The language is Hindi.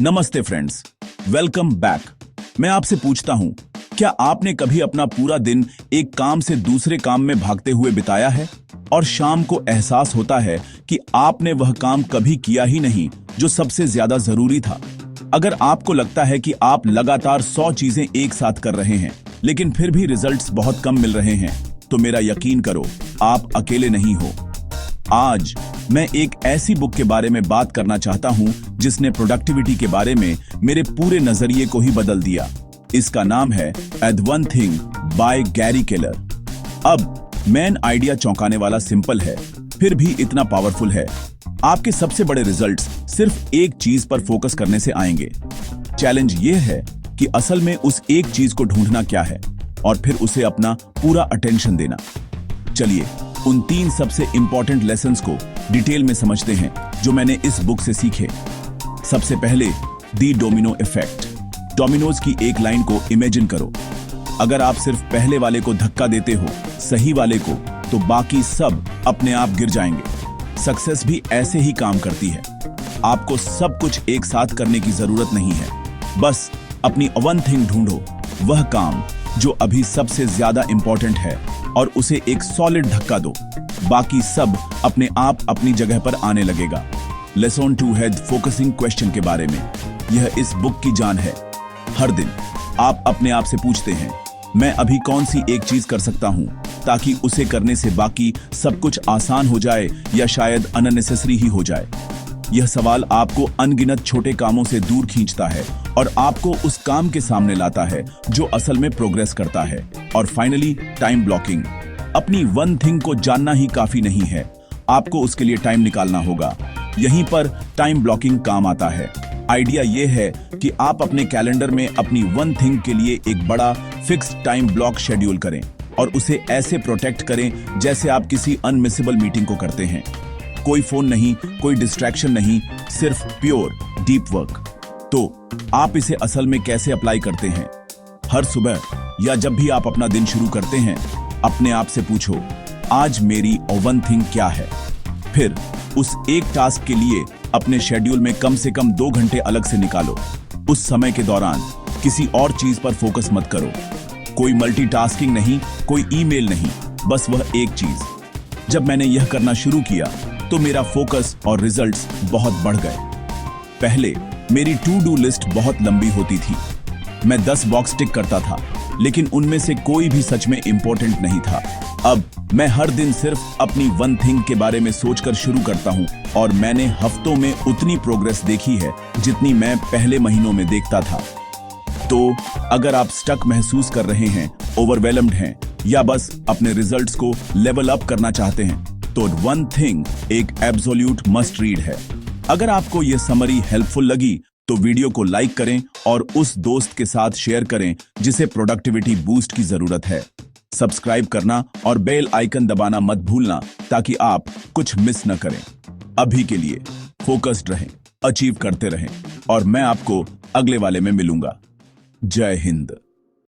नमस्ते फ्रेंड्स, वेलकम बैक। मैं आपसे पूछता हूं, क्या आपने कभी अपना पूरा दिन एक काम से दूसरे काम में भागते हुए बिताया है और शाम को एहसास होता है कि आपने वह काम कभी किया ही नहीं जो सबसे ज्यादा जरूरी था। अगर आपको लगता है कि आप लगातार 100 चीजें एक साथ कर रहे हैं लेकिन फिर भी रिजल्ट्स बहुत कम मिल रहे हैं, तो मेरा यकीन करो, आप अकेले नहीं हो। आज मैं एक ऐसी बुक के बारे में बात करना चाहता हूं जिसने प्रोडक्टिविटी के बारे में मेरे पूरे नजरिए को ही बदल दिया। इसका नाम है at one thing by Gary Keller. अब मेन आइडिया चौंकाने वाला सिंपल है, फिर भी इतना पावरफुल है। आपके सबसे बड़े रिजल्ट्स सिर्फ एक चीज पर फोकस करने से आएंगे। चैलेंज ये है कि असल में उस एक चीज को ढूंढना क्या है और फिर उसे अपना पूरा अटेंशन देना। चलिए उन 3 सबसे इंपॉर्टेंट लेसन्स को डिटेल में समझते हैं जो मैंने इस बुक से सीखे। सबसे पहले दी डोमिनो इफेक्ट। डोमिनोज की एक लाइन को इमेजिन करो। अगर आप सिर्फ पहले वाले को धक्का देते हो, सही वाले को, तो बाकी सब अपने आप गिर जाएंगे। सक्सेस भी ऐसे ही काम करती है। आपको सब कुछ एक साथ करने की जरूरत नहीं है। बस अपनी वन थिंग ढूंढो, वह काम जो अभी सबसे ज्यादा इंपॉर्टेंट है, और उसे एक सॉलिड धक्का दो। बाकी सब अपने आप अपनी जगह पर आने लगेगा। लेसन 2 है फोकसिंग क्वेश्चन के बारे में। यह इस बुक की जान है। हर दिन आप अपने आप से पूछते हैं, मैं अभी कौन सी एक चीज कर सकता हूं ताकि उसे करने से बाकी सब कुछ आसान हो जाए या शायद अननेसेसरी ही हो जाए। यह सवाल आपको अनगिनत छोटे कामों से दूर खींचता है और आपको उस काम के सामने लाता है जो असल में प्रोग्रेस करता है। और फाइनली टाइम ब्लॉकिंग। अपनी वन थिंग को जानना ही काफी नहीं है, आपको उसके लिए टाइम निकालना होगा। यहीं पर टाइम ब्लॉकिंग काम आता है। आइडिया यह है कि आप अपने कैलेंडर में अपनी वन थिंग के लिए एक बड़ा फिक्स्ड टाइम ब्लॉक शेड्यूल करें और उसे ऐसे प्रोटेक्ट करें जैसे आप किसी अनमिसेबल मीटिंग को करते हैं। कोई फोन नहीं, कोई डिस्ट्रैक्शन नहीं, सिर्फ प्योर डीप वर्क। तो आप इसे असल में कैसे अप्लाई करते हैं? हर सुबह या जब भी आप अपना दिन शुरू करते हैं, अपने आप से पूछो, आज मेरी वन थिंग क्या है? फिर उस एक टास्क के लिए अपने शेड्यूल में कम से कम 2 घंटे अलग से निकालो। उस समय के दौरान किसी और चीज पर फोकस मत करो। कोई मल्टीटास्किंग नहीं, कोई ईमेल नहीं, बस वह एक चीज। जब मैंने यह करना शुरू किया तो मेरा फोकस और रिजल्ट्स बहुत बढ़ गए। पहले मेरी टू डू लिस्ट बहुत लंबी होती थी। मैं 10 बॉक्स टिक करता था, लेकिन उनमें से कोई भी सच में इंपॉर्टेंट नहीं था। अब मैं हर दिन सिर्फ अपनी वन थिंग के बारे में सोचकर शुरू करता हूं और मैंने हफ्तों में उतनी प्रोग्रेस देखी है जितनी मैं पहले महीनों में देखता था। तो अगर आप स्टक महसूस कर रहे हैं, ओवरवेलम्ड हैं या बस अपने रिजल्ट्स को लेवल अप करना चाहते हैं, तो वन थिंग एक एब्सोल्यूट मस्ट रीड है। अगर आपको यह समरी हेल्पफुल लगी तो वीडियो को लाइक करें और उस दोस्त के साथ शेयर करें जिसे प्रोडक्टिविटी बूस्ट की जरूरत है। सब्सक्राइब करना और बेल आइकन दबाना मत भूलना ताकि आप कुछ मिस न करें। अभी के लिए फोकस्ड रहें, अचीव करते रहें और मैं आपको अगले वाले में मिलूंगा। जय हिंद।